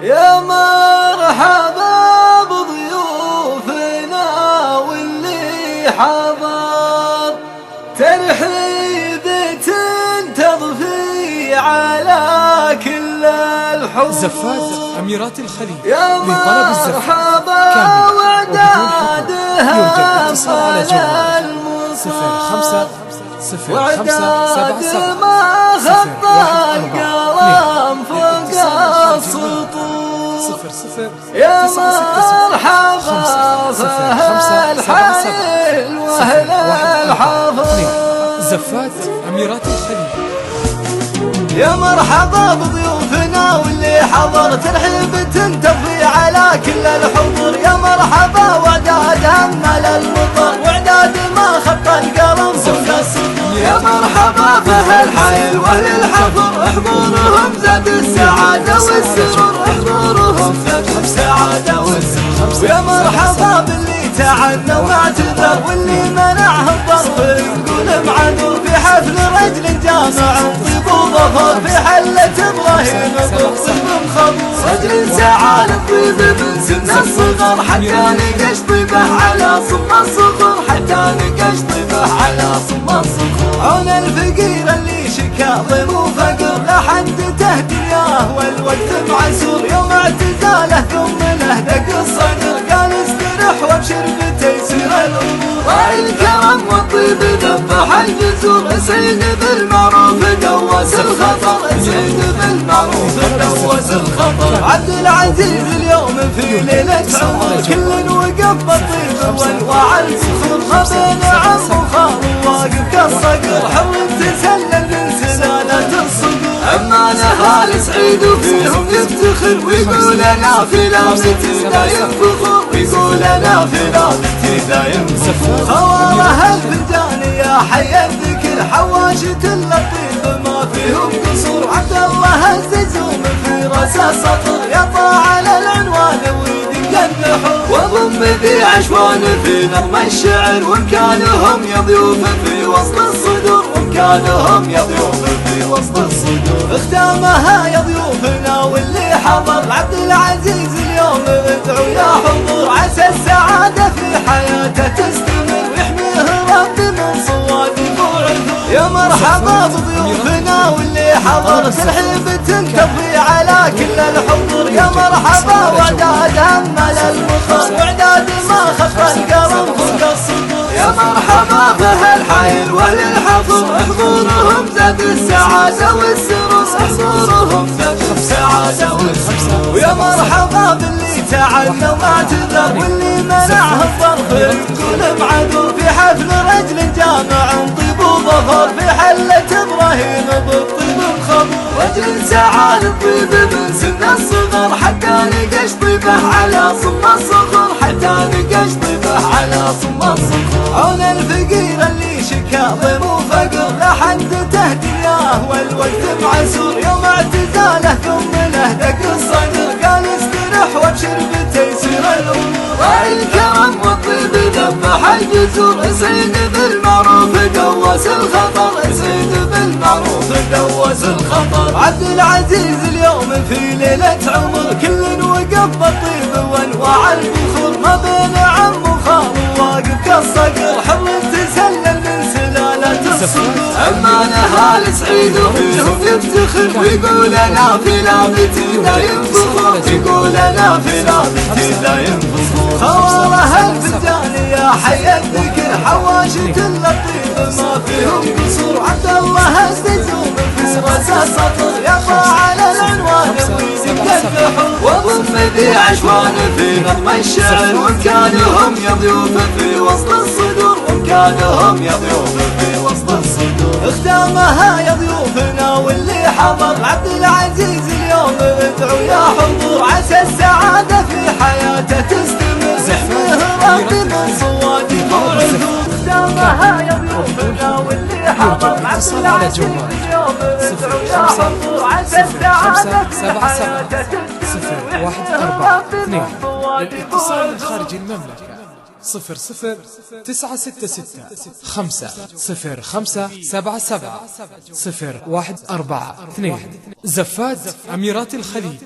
يا مرحبا بضيوفنا واللي حضر ترحيبة تضفي على كل الحضور. زفات أميرات الخليج يا مرحبا وعدادها فلا المصاب وعداد ما خط القلم فوق السطور. يا مرحبا فهالحيل واهل الحفر. زفات أميرات الخليج. يا مرحبا بضيوفنا واللي حضر ترحيب تنتفي على كل الحضور. يا مرحبا وعداد همل المطر وعداد ما خط القلم فوق السطور. يا مرحبا بهالحيل واهل الحفر حضورهم زاد السعادة والسرور. حضورهم زاد السعادة والسرور. ويا مرحبا باللي تعنى واعتذر واللي منعه الضرب يقول معذور في حفل رجل جامع طيب وظفر في حلة ابراهيم بطيب مخبور. رجل سعى للطيب من سن الصغر حتى نقش طيبه على صم الصخور. حتى نقش طيبه على صم الصخور. عون الفقير اللي شكا ضيم وفقر لحد تهدياه والوقت معسور. يوم اعتزاله ثم له دق الصدر قال استرح وابشر بتيسير الامور. راعي الكرم والطيب ذبح الجسور. اسعد بالمعروف دوس الخطر. اسعد بالمعروف دوس الخطر. عبد العزيز اليوم في ليلة عمر كل وقف بالطيب وانواع الفخور. ما بين عم وخال واقف كالصقر حر تسلل من سلالة الصقور. اما نهال سعيد وفيهم يفتخر ويقول انا في لابستي دايم فخور. ويقول انا في لابستي دايم فخور. خواره الفنجان يا حي الذكر حواشة اللطيف ما فيهم قصور. عبد الله الززوم في راسه سطر يطلع على العنوان ويدق النحور. وضم ذي عشوان في نظم الشعر وامكانهم يضيوف في وسط الصدور. وامكانهم يضيوف في وسط الصدور. اختامها يا ضيوفنا واللي حضر عبد العزيز اليوم ادعو يا حضور. عسى السعادة في حياته تستمر ويحميه ربي من صوادق وعذور. يا مرحبا بضيوفنا واللي حضر ترحيب تنتفي على كل الحضور. يا مرحبا وعداد همل المطر وعداد ما خط القلم فوق السطور. يا مرحبا بهالحيل واهل الحفر حضورهم زاد السعادة والسرور. حضورهم زاد السعادة والسرور. ويا مرحبا باللي تعنى واعتذر واللي منعه الظرف يقول معذور في حفل رجل جامع طيب وظفر في حلة ابراهيم بالطيب مخبور. رجل سعى للطيب من سن الصغر حتى نقش طيبه على صم الصخر. حتى نقش طيبه على صم الصخر. عون الفقير اللي شكا ضيم وفقر لحد تهدياه والوقت معسور. يوم اعتزاله ثم له دق الصدر قال استرح وابشر بتيسير الامور. راعي الكرم والطيب ذبح الجسور. اسعد بالمعروف دوس الخطر. اسعد بالمعروف دوس الخطر. عبد العزيز اليوم في ليلة عمر كل وقف بالطيب وانواع الفخور. ما بين عم وخال واقف كالصقر حر تسلل من سلالة الصقور. اما نهال سعيد وفيهم يفتخر ويقول انا في لابتي دايم فخور. يقول انا في لابتي دايم فخور. خواره الفنجان يا حي الذكر حواشة اللطيف ما فيهم قصور. عبد الله الززوم في راسه سطر يطلع على العنوان ويدق النحور. وضم ذي عشوان في نظم الشعر وامكانهم يضيوف في وسط الصدور. وامكانهم يضيوف في وسط الصدور. اختامها يا ضيوفنا واللي حضر عبد العزيز اليوم ادعو يا حضور. عسى السعادة في حياته تستمر يحميه ربي من صوادق وعذور. اختامها يا ضيوفنا واللي حضر عبد العزيز اليوم ادعو يا حضور. عسى السعادة في حياته تستمر يحميه ربي من صوادق للاتصال من خارج المملكة 00-966-505-77-014-2 زفات أميرات الخليج.